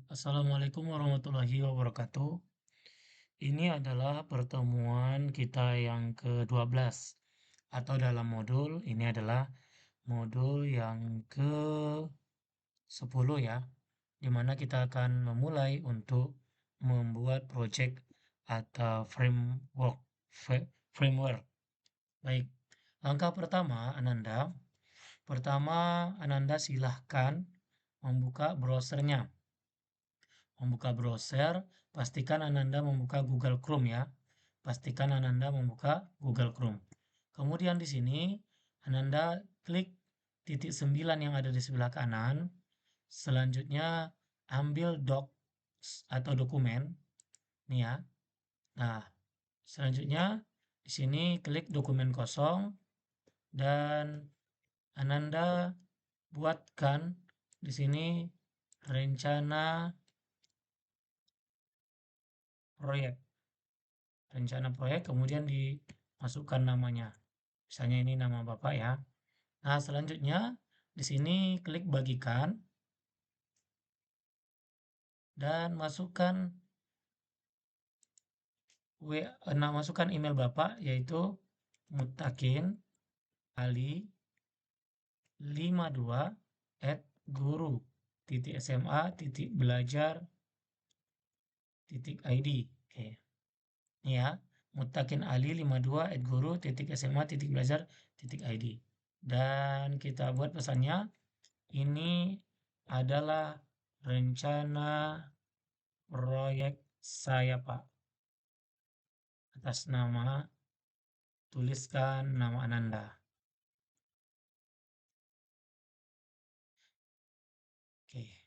Assalamualaikum warahmatullahi wabarakatuh. Ini adalah pertemuan kita yang ke-12 atau dalam modul ini adalah modul yang ke-10 ya, di mana kita akan memulai untuk membuat project atau framework. Baik, langkah pertama Ananda silahkan membuka browsernya. Membuka browser, pastikan Ananda membuka Google Chrome ya. Pastikan Ananda membuka Google Chrome. Kemudian di sini Ananda klik titik 9 yang ada di sebelah kanan. Selanjutnya ambil docs atau dokumen. Nih ya. Nah, selanjutnya di sini klik dokumen kosong dan Ananda buatkan di sini rencana proyek. Rencana proyek kemudian dimasukkan namanya. Misalnya ini nama Bapak ya. Nah, selanjutnya di sini klik bagikan dan masukkan email Bapak yaitu mutakinali52@guru.sma.belajar.id. Oke. Ini ya, mutakinali52@guru.sma.belajar.id. Dan kita buat pesannya, ini adalah rencana proyek saya, Pak. Atas nama, tuliskan nama Ananda. Oke.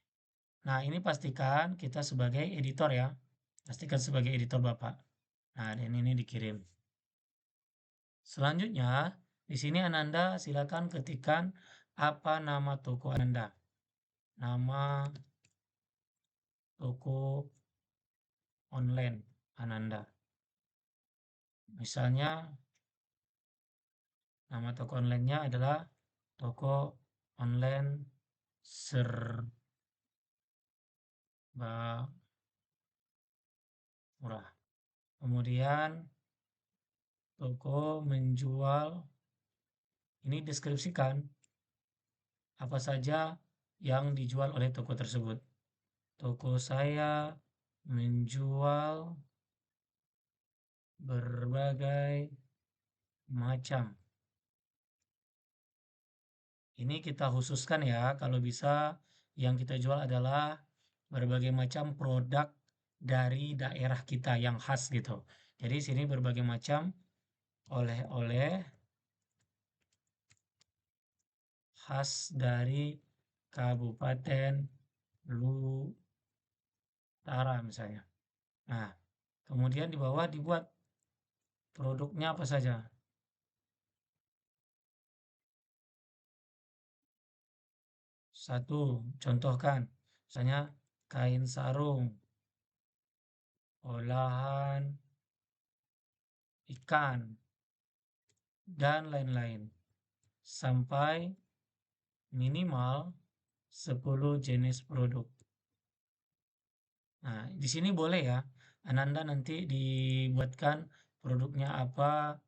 Nah, ini pastikan kita sebagai editor ya. Pastikan sebagai editor Bapak. Nah, dan ini dikirim. Selanjutnya, di sini Ananda silakan ketikkan apa nama toko Ananda. Nama toko online Ananda. Misalnya, nama toko online-nya adalah toko online serba murah. Kemudian, toko menjual, ini deskripsikan apa saja yang dijual oleh toko tersebut. Toko saya menjual berbagai macam. Ini kita khususkan ya, kalau bisa yang kita jual adalah berbagai macam produk dari daerah kita yang khas gitu. Jadi sini berbagai macam oleh-oleh khas dari Kabupaten Lutara misalnya. Nah, kemudian di bawah dibuat produknya apa saja. Satu, contohkan, misalnya kain sarung, olahan ikan, dan lain-lain. Sampai minimal 10 jenis produk. Nah, di sini boleh ya, Ananda nanti dibuatkan produknya apa.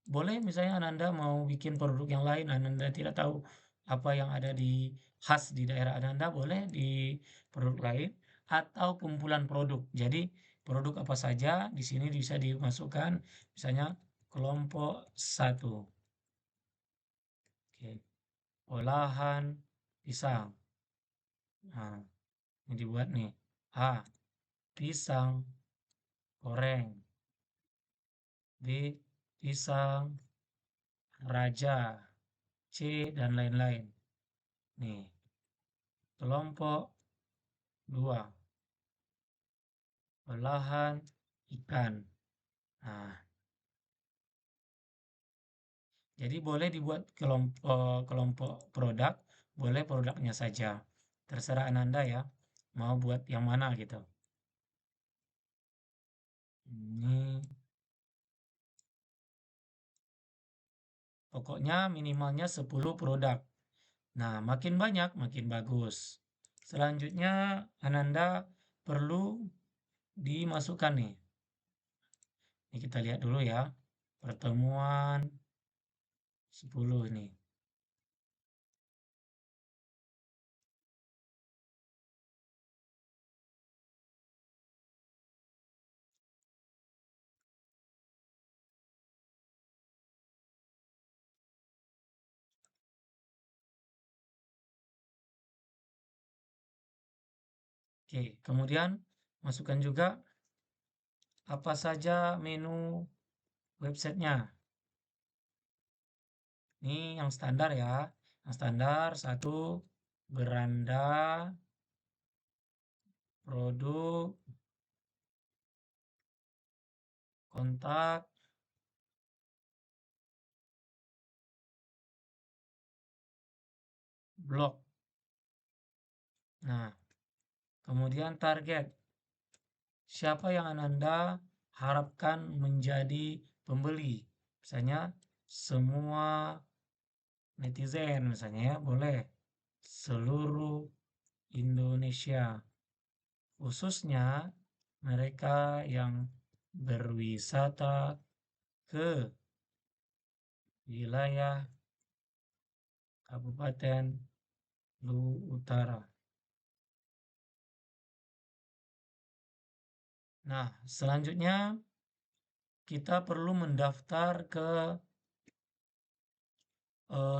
Boleh misalnya Ananda mau bikin produk yang lain, Ananda tidak tahu apa yang ada di khas di daerah Ananda, boleh di produk lain atau kumpulan produk. Jadi produk apa saja di sini bisa dimasukkan, misalnya kelompok 1. Oke. Olahan pisang. Nah, ini dibuat nih. A. Pisang goreng. B. Pisang raja. C. Dan lain-lain. Nih, kelompok 2. Olahan ikan. Nah, jadi boleh dibuat kelompok produk, boleh produknya saja. Terserah Ananda ya, mau buat yang mana gitu. Ini pokoknya minimalnya 10 produk. Nah, makin banyak makin bagus. Selanjutnya Ananda perlu dimasukkan nih. Ini kita lihat dulu ya. Pertemuan 10 ini. Oke, kemudian masukkan juga apa saja menu websitenya. Ini yang standar ya. Yang standar satu, beranda, produk, kontak, blog. Nah, kemudian target. Siapa yang Ananda harapkan menjadi pembeli? Misalnya semua netizen misalnya ya, boleh. Seluruh Indonesia. Khususnya mereka yang berwisata ke wilayah Kabupaten Luwu Utara. Nah, selanjutnya kita perlu mendaftar ke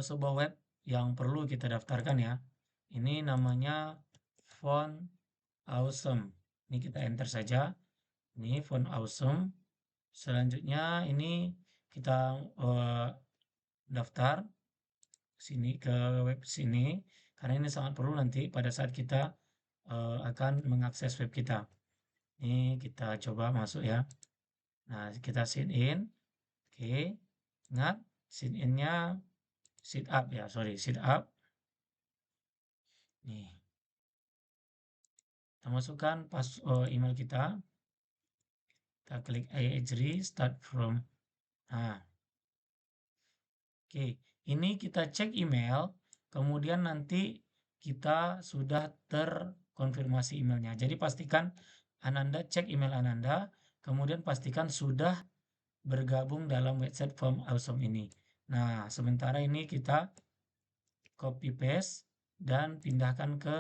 sebuah web yang perlu kita daftarkan ya. Ini namanya Font Awesome. Ini kita enter saja. Ini Font Awesome. Selanjutnya ini kita daftar sini ke web sini karena ini sangat perlu nanti pada saat kita akan mengakses web kita. Ini kita coba masuk ya. Nah, kita sign in. Oke. Ingat sign in-nya sit up ya, sorry, sit up. Nih, kita masukkan pas email kita. Kita klik I agree, start from. Nah, oke. Ini kita cek email, kemudian nanti kita sudah terkonfirmasi emailnya. Jadi pastikan Ananda cek email Ananda, kemudian pastikan sudah bergabung dalam website Form Awesome ini. Nah, sementara ini kita copy paste dan pindahkan ke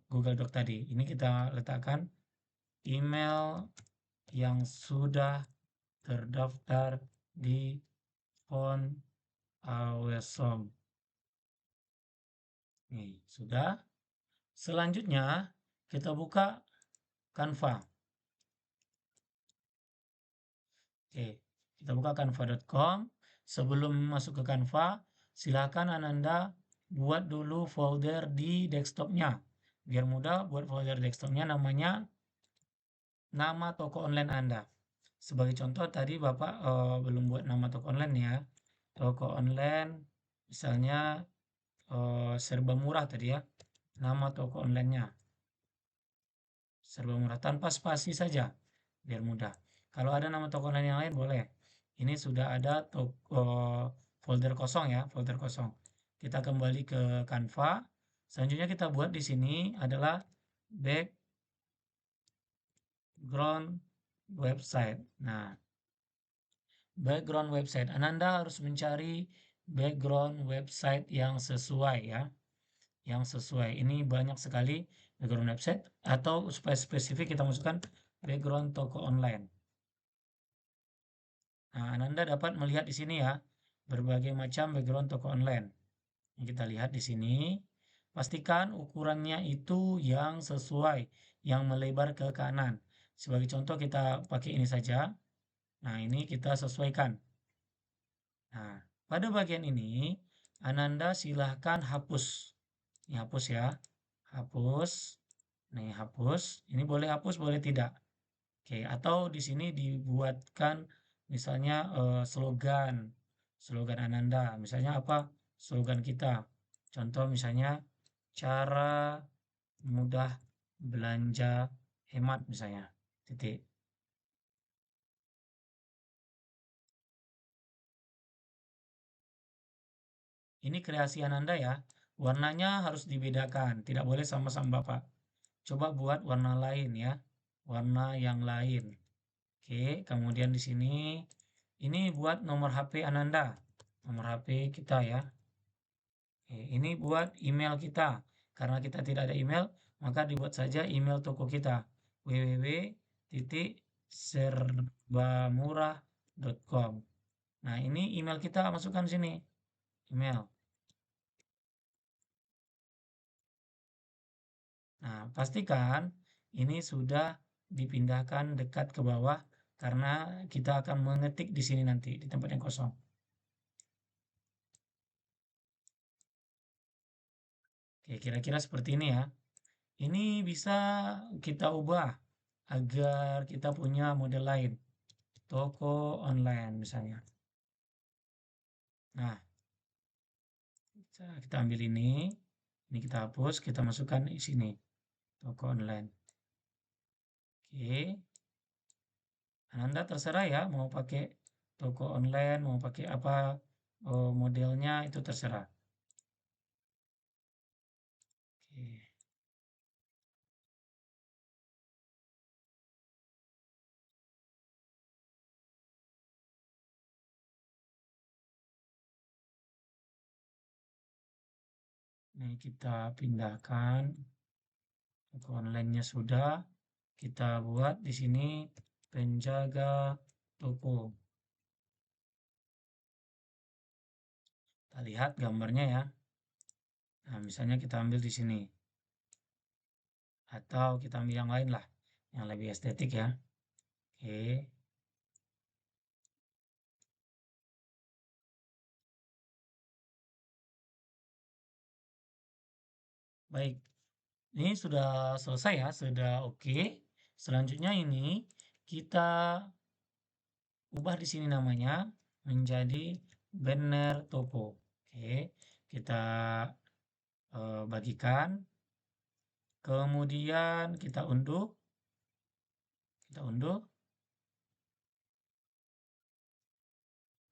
Google Doc tadi. Ini kita letakkan email yang sudah terdaftar di Font Awesome. Nih, sudah. Selanjutnya kita buka Canva. Oke, kita buka canva.com. Sebelum masuk ke Canva, silakan Ananda buat dulu folder di desktopnya. Biar mudah, buat folder desktopnya namanya nama toko online Anda. Sebagai contoh tadi Bapak belum buat nama toko online ya. Toko online misalnya serba murah tadi ya. Nama toko onlinenya serba murah tanpa spasi saja biar mudah. Kalau ada nama toko online yang lain boleh. Ini sudah ada folder kosong ya, folder kosong. Kita kembali ke Canva. Selanjutnya kita buat di sini adalah background website. Nah, background website. Ananda harus mencari background website yang sesuai ya. Yang sesuai. Ini banyak sekali background website atau supaya spesifik kita masukkan background toko online. Nah, Ananda dapat melihat di sini ya berbagai macam background toko online. Yang kita lihat di sini, pastikan ukurannya itu yang sesuai, yang melebar ke kanan. Sebagai contoh kita pakai ini saja. Nah, ini kita sesuaikan. Nah, pada bagian ini Ananda silahkan hapus. Ini hapus ya. Hapus. Nih, hapus. Ini boleh hapus, boleh tidak. Oke, atau di sini dibuatkan misalnya slogan. Slogan Ananda. Misalnya apa? Slogan kita. Contoh misalnya cara mudah belanja hemat misalnya. Titik. Ini kreasi Ananda ya. Warnanya harus dibedakan, tidak boleh sama-sama Bapak. Coba buat warna lain ya, warna yang lain. Oke, kemudian di sini ini buat nomor HP Ananda, nomor HP kita ya. Oke, ini buat email kita. Karena kita tidak ada email, maka dibuat saja email toko kita www.serbamurah.com. Nah, ini email kita masukkan sini, email. Nah, pastikan ini sudah dipindahkan dekat ke bawah karena kita akan mengetik di sini nanti di tempat yang kosong. Oke, kira-kira seperti ini ya. Ini bisa kita ubah agar kita punya model lain. Toko online misalnya. Nah, kita ambil ini kita hapus, kita masukkan di sini. Toko online. Oke, Anda terserah ya mau pakai toko online, mau pakai apa modelnya itu terserah. Oke. Ini kita pindahkan toko online-nya sudah. Kita buat di sini penjaga toko. Kita lihat gambarnya ya. Nah, misalnya kita ambil di sini. Atau kita ambil yang lain lah. Yang lebih estetik ya. Oke. Baik. Ini sudah selesai ya. Sudah oke. Selanjutnya ini kita ubah di sini namanya menjadi banner toko. Oke. Kita bagikan. Kemudian kita unduh. Kita unduh.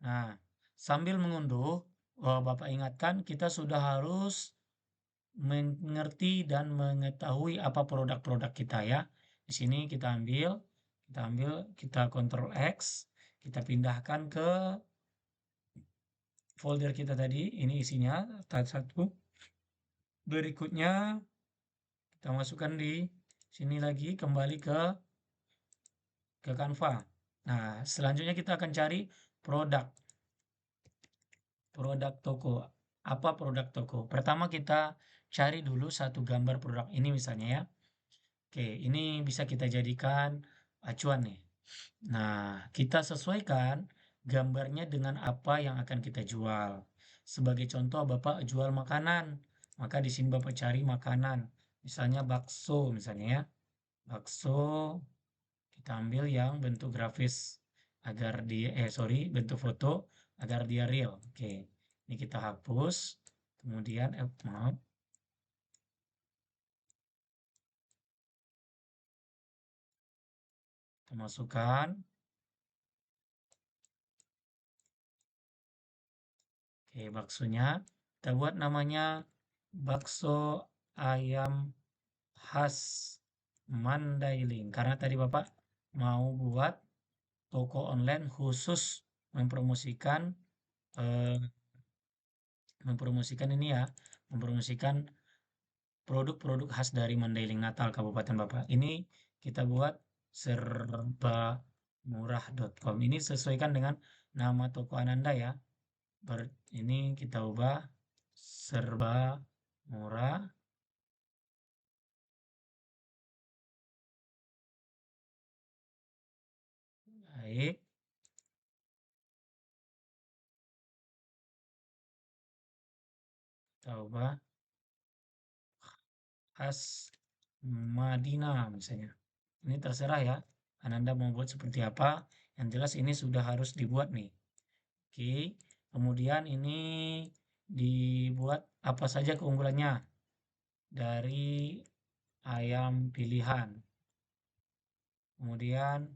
Nah, sambil mengunduh, Bapak ingatkan kita sudah harus mengerti dan mengetahui apa produk-produk kita ya. Di sini kita Ctrl X, kita pindahkan ke folder kita tadi. Ini isinya tab 1. Berikutnya kita masukkan di sini lagi kembali ke Canva. Nah, selanjutnya kita akan cari produk. Produk toko. Apa produk toko? Pertama kita cari dulu satu gambar produk ini misalnya ya. Oke, ini bisa kita jadikan acuan nih. Nah, kita sesuaikan gambarnya dengan apa yang akan kita jual. Sebagai contoh, Bapak jual makanan, maka di sini Bapak cari makanan. Misalnya bakso misalnya ya. Bakso kita ambil yang bentuk grafis agar dia bentuk foto agar dia real. Oke. Ini kita hapus. Kemudian maaf, kita masukkan. Oke, baksonya kita buat namanya bakso ayam khas Mandailing. Karena tadi Bapak mau buat toko online khusus mempromosikan eh, mempromosikan ini ya, mempromosikan produk-produk khas dari Mandailing Natal Kabupaten Bapak. Ini kita buat serbamurah.com. Ini sesuaikan dengan nama toko Ananda ya. Ini kita ubah serba murah. Baik, kita ubah khas Madinah misalnya. Ini terserah ya. Ananda mau buat seperti apa. Yang jelas ini sudah harus dibuat nih. Oke. Kemudian ini dibuat apa saja keunggulannya dari ayam pilihan. Kemudian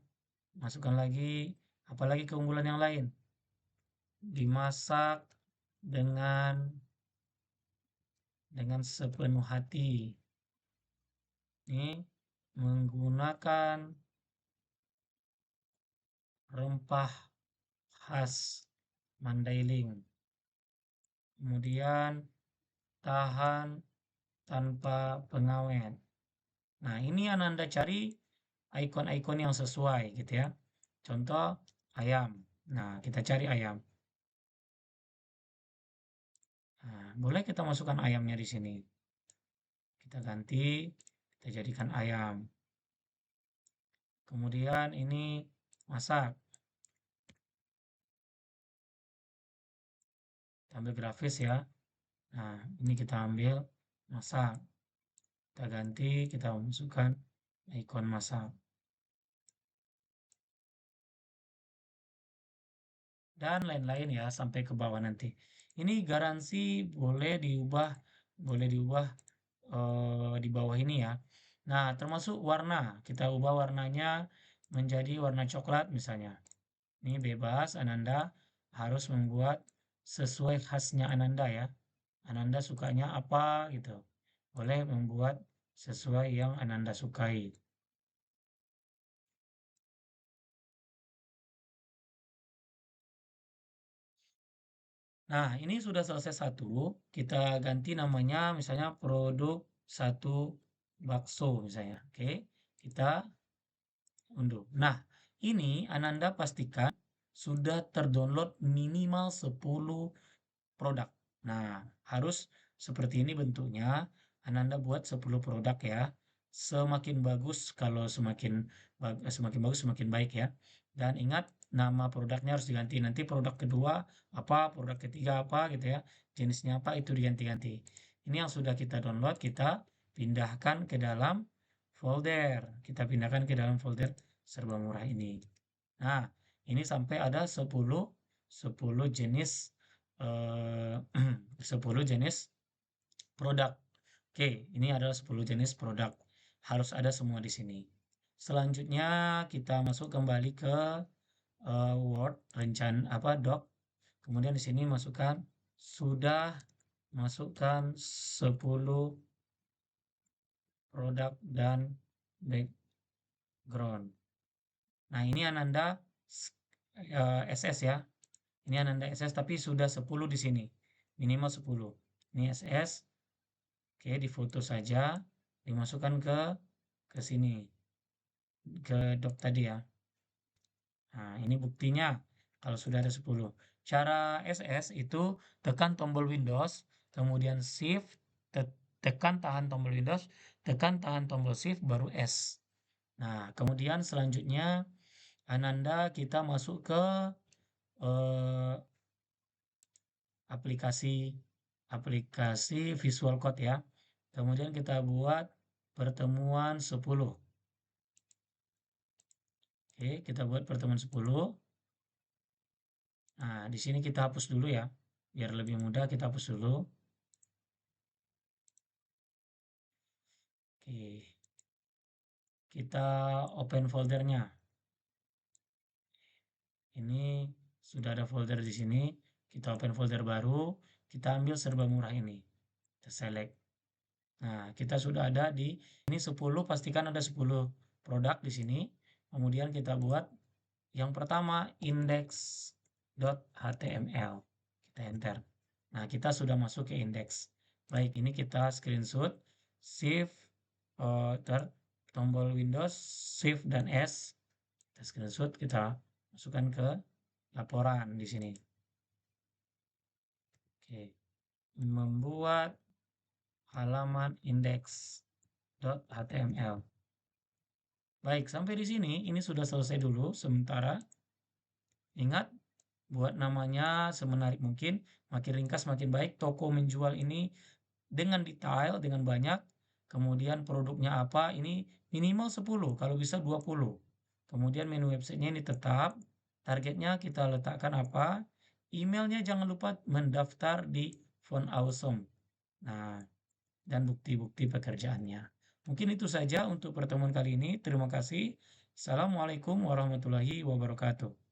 masukkan lagi apalagi keunggulan yang lain. Hmm. Dimasak dengan dengan sepenuh hati. Ini menggunakan rempah khas Mandailing. Kemudian tahan tanpa pengawet. Nah, ini Ananda cari ikon-ikon yang sesuai gitu ya. Contoh ayam. Nah, kita cari ayam. Nah, boleh kita masukkan ayamnya di sini. Kita ganti, kita jadikan ayam. Kemudian ini masak. Kita ambil grafis ya. Nah, ini kita ambil masak. Kita ganti, kita masukkan ikon masak. Dan lain-lain ya sampai ke bawah nanti. Ini garansi boleh diubah di bawah ini ya. Nah, termasuk warna. Kita ubah warnanya menjadi warna coklat misalnya. Ini bebas, Ananda harus membuat sesuai khasnya Ananda ya. Ananda sukanya apa gitu. Boleh membuat sesuai yang Ananda sukai. Nah, ini sudah selesai satu, kita ganti namanya misalnya produk satu bakso misalnya. Oke, kita unduh. Nah, ini Ananda pastikan sudah terdownload minimal 10 produk. Nah, harus seperti ini bentuknya. Ananda buat 10 produk ya. Semakin bagus kalau semakin bagus semakin baik ya. Dan ingat nama produknya harus diganti. Nanti produk kedua apa, produk ketiga apa gitu ya. Jenisnya apa itu diganti-ganti. Ini yang sudah kita download, kita pindahkan ke dalam folder. Kita pindahkan ke dalam folder serba murah ini. Nah, ini sampai ada 10 jenis eh, 10 jenis produk. Oke, ini adalah 10 jenis produk. Harus ada semua di sini. Selanjutnya kita masuk kembali ke Word, doc. Kemudian di sini sudah masukkan 10 produk dan background. Nah, ini Ananda SS ya. Ini Ananda SS tapi sudah 10 di sini. Minimal 10. Ini SS. Oke, difoto saja, dimasukkan ke sini, ke doc tadi ya. Nah, ini buktinya kalau sudah ada 10. Cara SS itu tekan tombol Windows, kemudian Shift, tekan tahan tombol Windows, tekan tahan tombol Shift, baru S. Nah, kemudian selanjutnya Ananda kita masuk ke eh, aplikasi aplikasi Visual Code ya. Kemudian kita buat pertemuan 10. Oke, kita buat pertemuan 10. Nah, di sini kita hapus dulu ya. Biar lebih mudah kita hapus dulu. Oke. Kita open foldernya. Ini sudah ada folder di sini. Kita open folder baru. Kita ambil serba murah ini. Kita select. Nah, kita sudah ada di ini 10, pastikan ada 10 produk di sini. Kemudian kita buat yang pertama index.html. Kita enter. Nah, kita sudah masuk ke index. Baik, ini kita screenshot, shift, tombol Windows, shift dan S. Kita screenshot, kita masukkan ke laporan di sini. Oke. Membuat halaman index.html. Baik, sampai di sini ini sudah selesai dulu sementara. Ingat, buat namanya semenarik mungkin, makin ringkas makin baik. Toko menjual ini dengan detail, dengan banyak. Kemudian produknya apa, ini minimal 10, kalau bisa 20. Kemudian menu websitenya ini tetap. Targetnya kita letakkan apa, emailnya jangan lupa mendaftar di Font Awesome. Nah, dan bukti-bukti pekerjaannya. Mungkin itu saja untuk pertemuan kali ini. Terima kasih. Assalamualaikum warahmatullahi wabarakatuh.